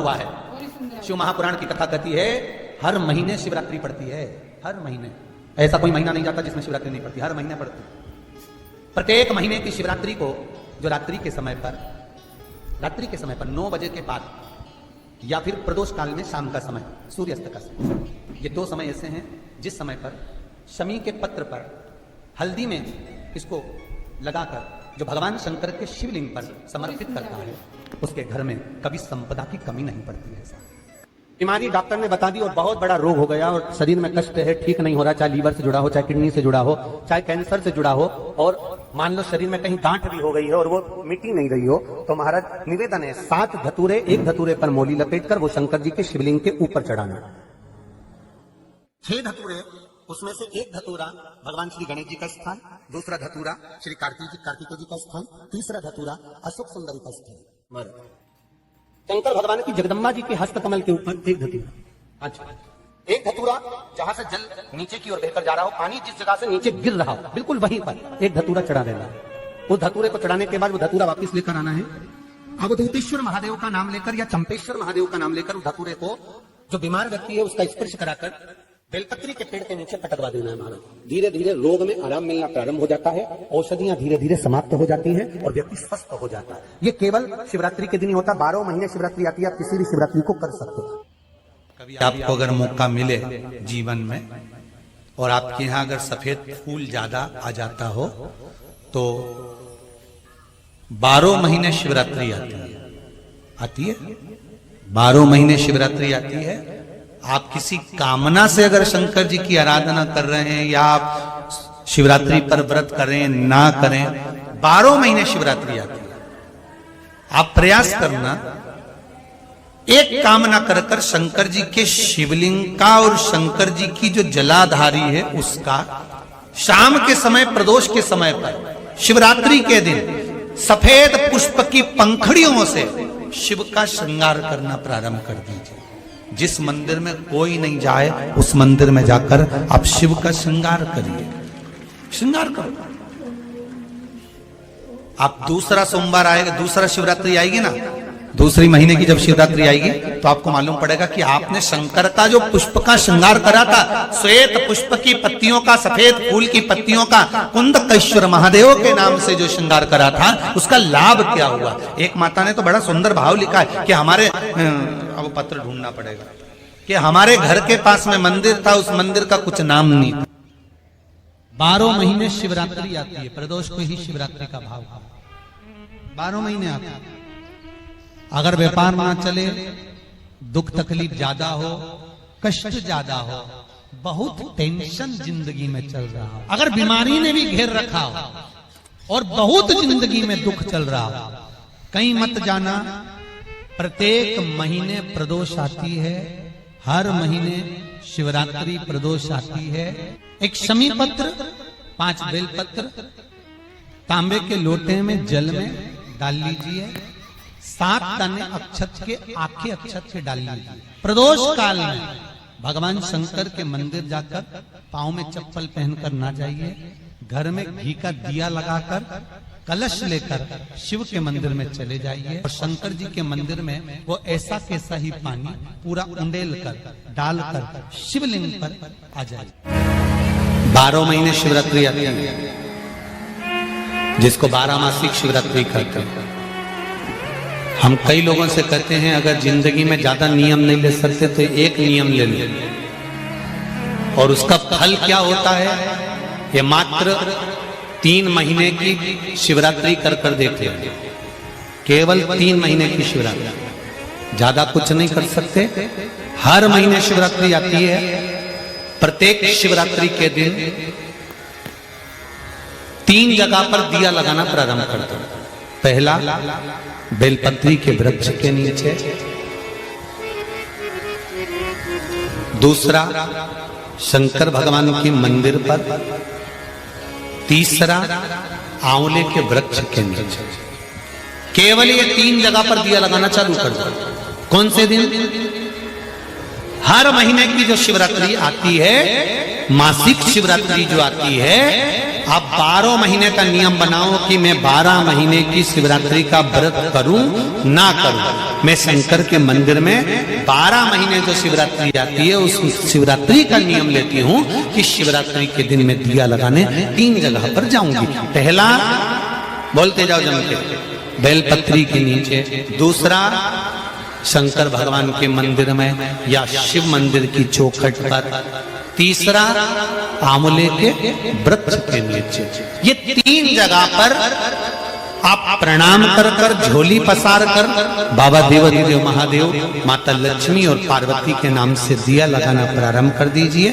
हुआ है। शिव महापुराण की कथा कहती है हर महीने शिवरात्रि पड़ती है, हर महीने। ऐसा कोई महीना नहीं जाता जिसमें शिवरात्रि नहीं पड़ती, हर महीने पड़ती। प्रत्येक महीने की शिवरात्रि को जो रात्रि के समय पर 9 बजे के बाद या फिर प्रदोष काल में शाम का समय, सूर्यास्त का समय, ये 2 समय ऐसे हैं जिस समय पर शमी के पत्र पर हल्दी में इसको लगाकर जो भगवान शंकर के शिवलिंग पर समर्पित करता है उसके घर में कभी संपदा की कमी नहीं पड़ती है। ऐसा बीमारी डॉक्टर ने बता दी और बहुत बड़ा रोग हो गया और शरीर में कष्ट है, ठीक नहीं हो रहा, चाहे लीवर से जुड़ा हो, चाहे किडनी से जुड़ा हो, चाहे कैंसर से जुड़ा हो, और मान लो शरीर में कहीं गांठ भी हो गई है और वो मिट्टी नहीं रही हो, तो महाराज निवेदन है 7 धतूरे, एक धतूरे पर मोली लपेटकर वो शंकर जी के शिवलिंग के ऊपर चढ़ाना। 6 धतूरे, उसमें से एक धतूरा भगवान श्री गणेश जी का स्थान, दूसरा धतूरा श्री कार्तिकेय जी का स्थान, तीसरा धतूरा अशोक सुंदरी का स्थान। शंकर भगवान की जगदम्बा जी के हस्त कमल के ऊपर एक धतूरा। अच्छा, एक धतूरा जहां से जल नीचे की ओर बहकर जा रहा हो, पानी जिस जगह से नीचे गिर रहा हो बिल्कुल वहीं पर एक धतूरा चढ़ा देना। उस धतूरे को चढ़ाने के बाद वो धतूरा वापस लेकर आना है। अवधूतेश्वर महादेव का नाम लेकर या चंपेश्वर महादेव का नाम लेकर उस धतूरे को जो बीमार व्यक्ति है उसका स्पर्श कराकर बेलपत्री के पेड़ के नीचे पटकवा देना है महाराज। धीरे धीरे रोग में आराम मिलना प्रारंभ हो जाता है, औषधियां धीरे धीरे समाप्त हो जाती हैं और व्यक्ति स्वस्थ हो जाता है। ये केवल शिवरात्रि के दिन ही होता, 12 महीने शिवरात्रि आती है, आप किसी भी शिवरात्रि को कर सकते हो। कभी आपको अगर मौका मिले जीवन में और आपके यहाँ अगर सफेद फूल ज्यादा आ जाता हो तो 12 महीने शिवरात्रि आती है 12 महीने शिवरात्रि आती है। आप किसी कामना से अगर शंकर जी की आराधना कर रहे हैं या आप शिवरात्रि पर व्रत करें ना करें, 12 महीने शिवरात्रि आती है। आप प्रयास करना, एक कामना कर कर शंकर जी के शिवलिंग का और शंकर जी की जो जलाधारी है उसका शाम के समय, प्रदोष के समय पर, शिवरात्रि के दिन सफेद पुष्प की पंखड़ियों से शिव का श्रृंगार करना प्रारंभ कर दीजिए। जिस मंदिर में कोई नहीं जाए उस मंदिर में जाकर आप शिव का श्रृंगार करिए, श्रृंगार करो। आप दूसरा सोमवार आएगा, दूसरा शिवरात्रि आएगी ना, दूसरी महीने की जब शिवरात्रि आएगी तो आपको मालूम पड़ेगा कि आपने शंकर का जो पुष्प का श्रृंगार करा था, श्वेत पुष्प की पत्तियों का, सफेद फूल की पत्तियों का, कुंदकेश्वर महादेव के नाम से जो श्रृंगार करा था उसका लाभ क्या हुआ। एक माता ने तो बड़ा सुंदर भाव लिखा है कि हमारे, अब पत्र ढूंढना पड़ेगा, कि हमारे घर के पास में मंदिर था, उस मंदिर का कुछ नाम नहीं था। 12 महीने शिवरात्रि आती है, प्रदोष को ही शिवरात्रि का भाव है, 12 महीने आती है। अगर व्यापार ना चले, दुख तकलीफ ज्यादा हो, कष्ट ज्यादा हो, बहुत टेंशन जिंदगी में चल रहा हो, अगर बीमारी ने भी घेर रखा हो और बहुत जिंदगी में दुख चल रहा हो, कहीं मत जाना। प्रत्येक महीने प्रदोष आती है, हर महीने शिवरात्रि प्रदोष आती है। एक शमी पत्र, 5 बेलपत्र तांबे के लोटे में जल में डाल लीजिए, 7 दाने अक्षत के, आखे अक्षत के डाल लीजिए। प्रदोष काल में भगवान शंकर के मंदिर जाकर पांव में चप्पल पहनकर ना जाइए, घर में घी का दिया लगाकर कलश लेकर शिव के मंदिर में चले जाइए और शंकर जी के मंदिर में वो ऐसा कैसा ही पानी पूरा उंडेल कर डालकर शिवलिंग पर आ जाए। 12 महीने शिवरात्रि आती है, जिसको 12 मासिक शिवरात्रि कहते हैं। हम कई लोगों से कहते हैं अगर जिंदगी में ज्यादा नियम नहीं ले सकते तो एक नियम ले लो, और उसका फल क्या होता है ये मात्र 3 महीने की शिवरात्रि कर कर देते हैं। केवल 3 महीने की शिवरात्रि, ज्यादा कुछ नहीं कर सकते। हर महीने शिवरात्रि आती है। प्रत्येक शिवरात्रि के दिन 3 जगह पर दिया लगाना प्रारंभ कर दो। पहला बेलपत्री के वृक्ष के नीचे, दूसरा शंकर भगवान के मंदिर पर, तीसरा आंवले के वृक्ष के नीचे। केवल ये 3 जगह पर दिया लगाना चालू कर दो। कौन से दिन? हर महीने की जो शिवरात्रि आती है, मासिक शिवरात्रि जो आती है, आप 12 महीने का नियम बनाओ कि मैं 12 महीने की शिवरात्रि का व्रत करूं ना करूं। मैं शंकर के मंदिर में 12 महीने जो शिवरात्रि आती है उस शिवरात्रि का नियम लेती हूं कि शिवरात्रि के दिन में दिया लगाने 3 जगह पर जाऊंगी। पहला, बोलते जाओ जम के, बेलपत्री के नीचे। दूसरा, शंकर भगवान के मंदिर में या शिव मंदिर की चौखट पर। तीसरा, आंवले के वृक्ष के नीचे। ये 3 जगह पर आप प्रणाम कर कर, झोली पसार कर बाबा देवाधिदेव महादेव, माता लक्ष्मी और पार्वती के नाम से दिया लगाना प्रारंभ कर दीजिए।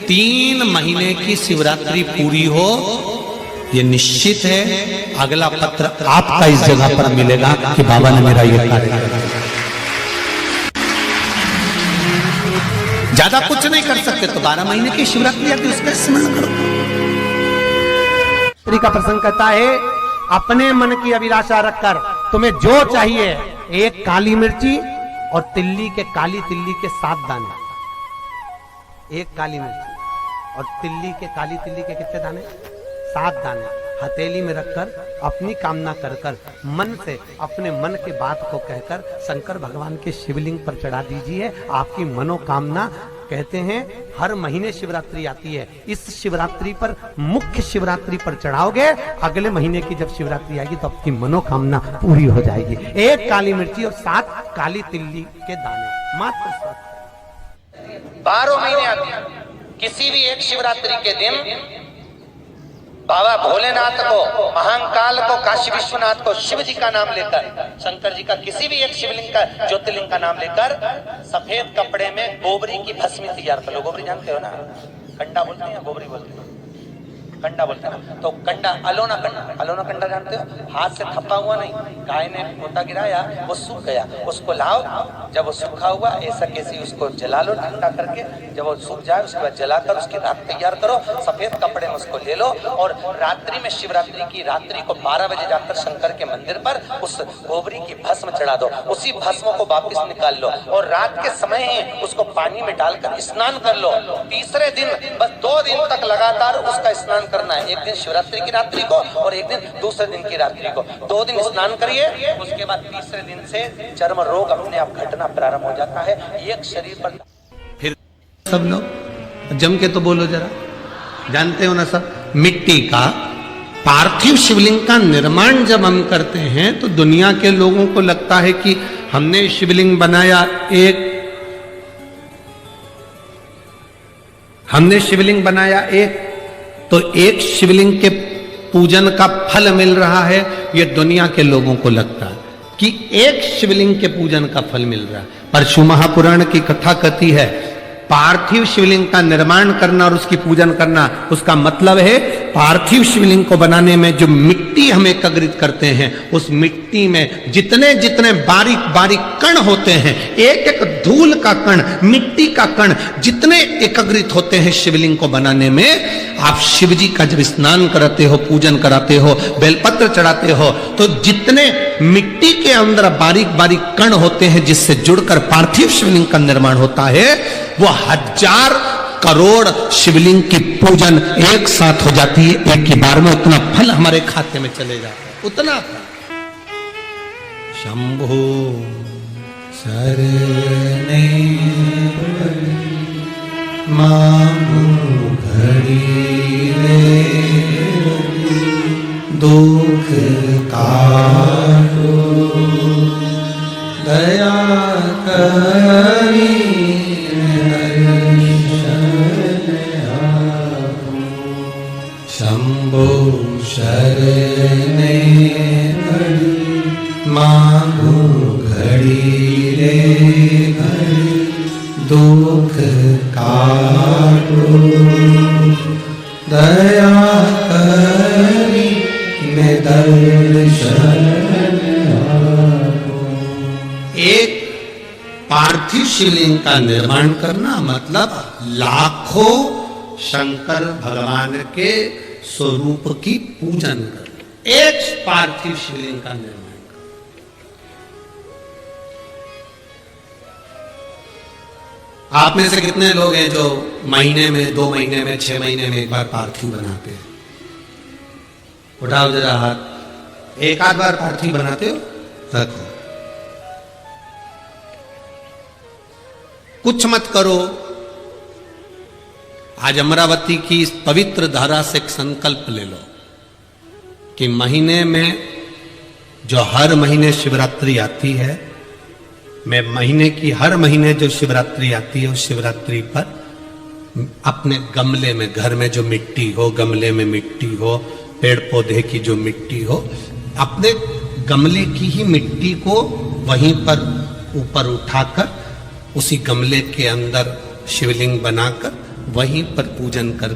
3 महीने की शिवरात्रि पूरी हो, ये निश्चित है अगला पत्र आपका इस जगह पर मिलेगा कि बाबा ने मेरा ये कार्य किया। ज्यादा कुछ नहीं कर सकते तो 12 महीने की शिवरात्रि आती है, उसका स्मरण करो। श्री का प्रसंग कहता है, अपने मन की अभिलाषा रखकर तुम्हें जो चाहिए, एक काली मिर्ची और तिल्ली के, काली तिल्ली के 7 दाने। एक काली मिर्ची और तिल्ली के, काली तिल्ली के कितने दाने? 7 दाने हथेली में रखकर अपनी कामना कर कर मन से अपने मन के बात को कहकर शंकर भगवान के शिवलिंग पर चढ़ा दीजिए। आपकी मनोकामना, कहते हैं हर महीने शिवरात्रि आती है, इस शिवरात्रि पर, मुख्य शिवरात्रि पर चढ़ाओगे, अगले महीने की जब शिवरात्रि आएगी तो आपकी मनोकामना पूरी हो जाएगी। एक काली मिर्ची और 7 काली तिल्ली के दाने, मात्र 7। 12 महीने आती है। किसी भी एक शिवरात्रि के दिन बाबा भोलेनाथ को, महाकाल को, काशी विश्वनाथ को, शिव जी का नाम लेकर, शंकर जी का किसी भी एक शिवलिंग का, ज्योतिर्लिंग का नाम लेकर सफेद कपड़े में गोबरी की भस्मी तैयार कर लो। गोबरी जानते हो ना, कंडा बोलते हैं या गोबरी बोलते हैं? कंडा बोलते हैं ना। तो कंडा, अलोना कंडा, अलोना कंडा जानते हो? हाथ से थप्पा हुआ नहीं, गाय ने पोता गिराया, वो सूख गया, उसको लाओ, जब वो सूखा हुआ ऐसा कैसे उसको जला लो ठंडा करके, जब वो सूख जाए उसके बाद जलाकर उसकी राख तैयार करो, सफेद कपड़े में उसको ले लो और रात्रि में, शिवरात्रि की रात्रि को 12 बजे जाकर शंकर के मंदिर पर उस गोबरी की भस्म चढ़ा दो। उसी भस्म को वापिस निकाल लो और रात के समय ही उसको पानी में डालकर स्नान कर लो। तीसरे दिन, बस 2 दिन तक लगातार उसका स्नान करना है। एक दिन शिवरात्रि की रात्रि को और एक दिन दूसरे दिन की रात्रि को। 2 दिन स्नान करिए, उसके बाद तीसरे दिन से चर्म रोग अपने आप घटना प्रारंभ हो जाता है। एक शरीर पर फिर सब लोग जम के तो बोलो जरा, जानते हो ना सब, मिट्टी का पार्थिव शिवलिंग का निर्माण जब हम करते हैं तो दुनिया के लोगों को लगता है कि हमने शिवलिंग बनाया, हमने शिवलिंग बनाया एक, तो एक शिवलिंग के पूजन का फल मिल रहा है। ये दुनिया के लोगों को लगता है कि एक शिवलिंग के पूजन का फल मिल रहा है, पर शिव महापुराण की कथा कहती है पार्थिव शिवलिंग का निर्माण करना और उसकी पूजन करना, उसका मतलब है पार्थिव शिवलिंग को बनाने में जो मिट्टी हम एकत्रित करते हैं, उस मिट्टी में जितने जितने बारीक बारीक कण होते हैं, एक एक धूल का कण, मिट्टी का कण जितने एकत्रित होते हैं शिवलिंग को बनाने में, आप शिव जी का जब स्नान कराते हो, पूजन कराते हो, बेलपत्र चढ़ाते हो, तो जितने मिट्टी के अंदर बारीक बारीक कण होते हैं जिससे जुड़कर पार्थिव शिवलिंग का निर्माण होता है, वो 1000 करोड़ शिवलिंग की पूजन एक साथ हो जाती है एक ही बार में। उतना फल हमारे खाते में चले जाता है, उतना फल। शंभो शरणे मांगो घड़ी रे, दुख काटो दया करी, शंभो शरणे मांगो घड़ी रे घड़ी, दुख काटो दया करी, मैं दर्शन आपो। एक पार्थिव शिवलिंग का निर्माण करना मतलब लाखों शंकर भगवान के स्वरूप की पूजन कर, एक पार्थिव शिवलिंग का निर्माण कर। आप में से कितने लोग हैं जो महीने में, 2 महीने में, 6 महीने में एक बार पार्थिव बनाते हैं? उठाओ जरा हाथ, एक आध बार पार्थी बनाते हो, रखो। कुछ मत करो। आज अमरावती की इस पवित्र धारा से एक संकल्प ले लो कि महीने में जो हर महीने शिवरात्रि आती है, मैं महीने की हर महीने जो शिवरात्रि आती है उस शिवरात्रि पर अपने गमले में, घर में जो मिट्टी हो, गमले में मिट्टी हो, पेड़ पौधे की जो मिट्टी हो, अपने गमले की ही मिट्टी को वहीं पर ऊपर उठाकर उसी गमले के अंदर शिवलिंग बनाकर वहीं पर पूजन कर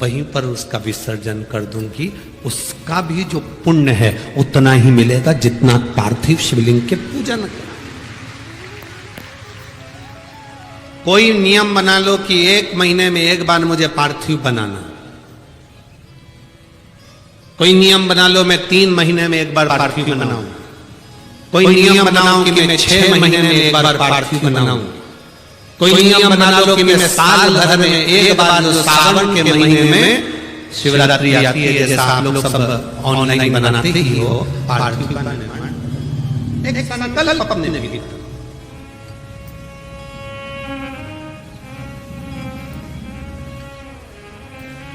वहीं पर उसका विसर्जन कर दूंगी। उसका भी जो पुण्य है उतना ही मिलेगा जितना पार्थिव शिवलिंग के पूजन का। कोई नियम बना लो कि 1 महीने में एक बार मुझे पार्थिव बनाना। कोई नियम बना लो मैं 3 महीने में एक बार पार्थिव बनाऊं। कोई नियम बनाओ कि मैं 6 महीने में एक बार पार्थिव बनाऊं। कोई नियम बना लो कि मैं साल भर में एक बार जो सावन के महीने में शिवरात्रि आती है, जैसा आप लोग सब ऑनलाइन बनाते ही हो, पार्थिव बनाने एक संकल्प अपने लिए।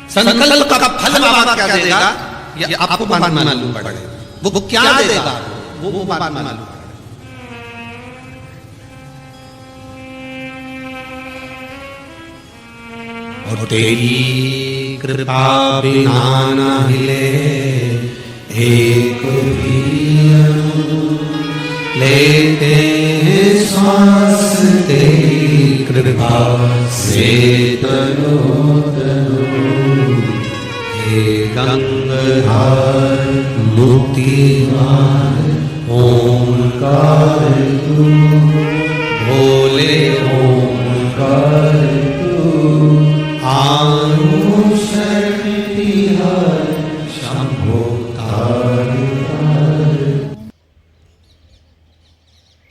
संकल्प का फल बाबा क्या देगा ये आपको बात मालूम पड़ेगा। वो क्या देगा वो बात मालूम पड़ेगा। और तेरी कृपा बिना न हिले एक भी अणु, लेते हैं श्वास तेरी कृपा से तनो तनो। हे गंगाधर मुक्तिवान ओंकार तू, भोले ओंकार तू, आनु शक्ति